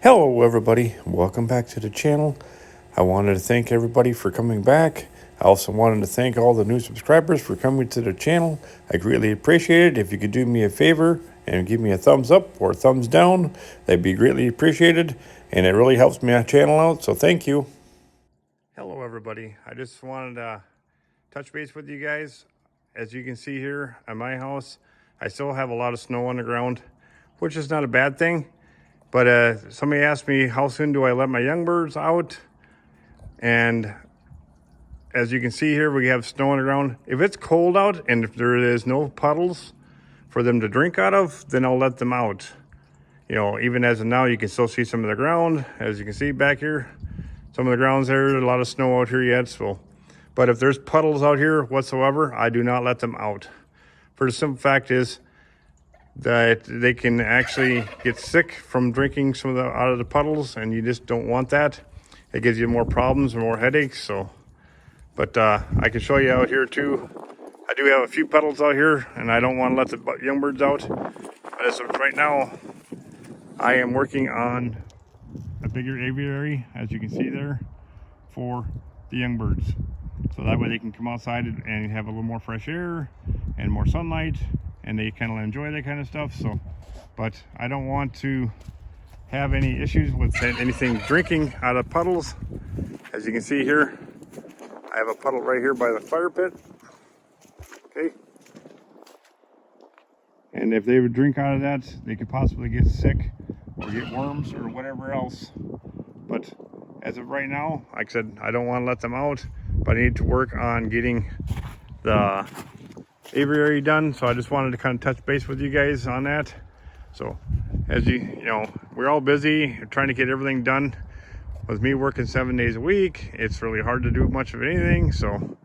Hello everybody, welcome back to the channel. I wanted to thank everybody for coming back. I also wanted to thank all the new subscribers for coming to the channel. I greatly appreciate it. If you could do me a favor and give me a thumbs up or a thumbs down, that'd be greatly appreciated, and it really helps my channel out, so thank you. Hello everybody, I just wanted to touch base with you guys. As you can see here at my house, I still have a lot of snow on the ground, which is not a bad thing. But somebody asked me, how soon do I let my young birds out? And as you can see here, we have snow on the ground. If it's cold out and if there is no puddles for them to drink out of, then I'll let them out. You know, even as of now, you can still see some of the ground. As you can see back here, some of the ground's there, a lot of snow out here yet. So, but if there's puddles out here whatsoever, I do not let them out. For the simple fact is, that they can actually get sick from drinking some of the out of the puddles, and you just don't want that. It gives you more problems and more headaches. So, but I can show you out here too. I do have a few puddles out here, and I don't want to let the young birds out. But as of right now, I am working on a bigger aviary, as you can see there, for the young birds. So that way they can come outside and have a little more fresh air and more sunlight, and they kind of enjoy that kind of stuff. So, but I don't want to have any issues with anything drinking out of puddles. As you can see here, I have a puddle right here by the fire pit. Okay. And if they would drink out of that, they could possibly get sick or get worms or whatever else. But as of right now, like I said, I don't want to let them out, but I need to work on getting the aviary done. So I just wanted to kind of touch base with you guys on that. So as you know, we're all busy trying to get everything done. With me working 7 days a week, it's really hard to do much of anything. So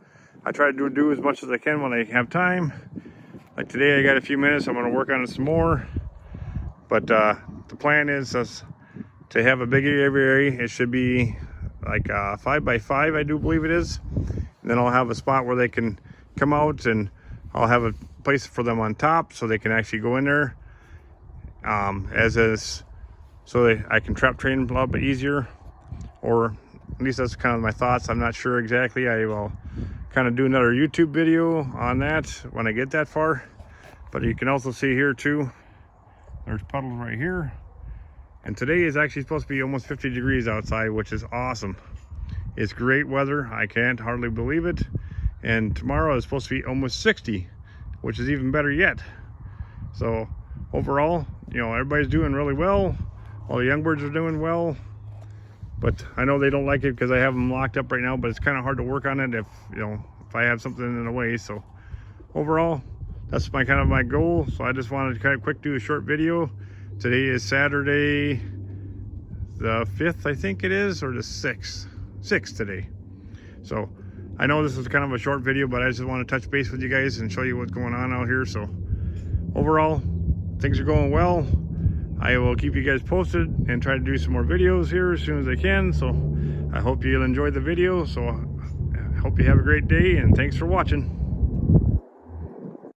I try to do as much as I can when I have time. Like today, I got a few minutes. I'm going to work on it some more. But the plan is to have a big aviary. It should be like 5 by 5, I do believe it is. And then I'll have a spot where they can come out, and I'll have a place for them on top so they can actually go in there. So I can trap train a little bit easier, or at least that's kind of my thoughts. I'm not sure exactly. I will kind of do another YouTube video on that when I get that far. But you can also see here too, there's puddles right here. And today is actually supposed to be almost 50 degrees outside, which is awesome. It's great weather. I can't hardly believe it. And tomorrow is supposed to be almost 60, which is even better yet. So overall, you know, everybody's doing really well. All the young birds are doing well. But I know they don't like it because I have them locked up right now, but it's kind of hard to work on it if I have something in the way. So overall, that's my goal. So I just wanted to kind of quick do a short video. Today is Saturday the 5th, I think it is, or the 6th today. So I know this is kind of a short video, but I just want to touch base with you guys and show you what's going on out here. So overall, things are going well. I will keep you guys posted and try to do some more videos here as soon as I can. So I hope you'll enjoy the video. So I hope you have a great day, and thanks for watching.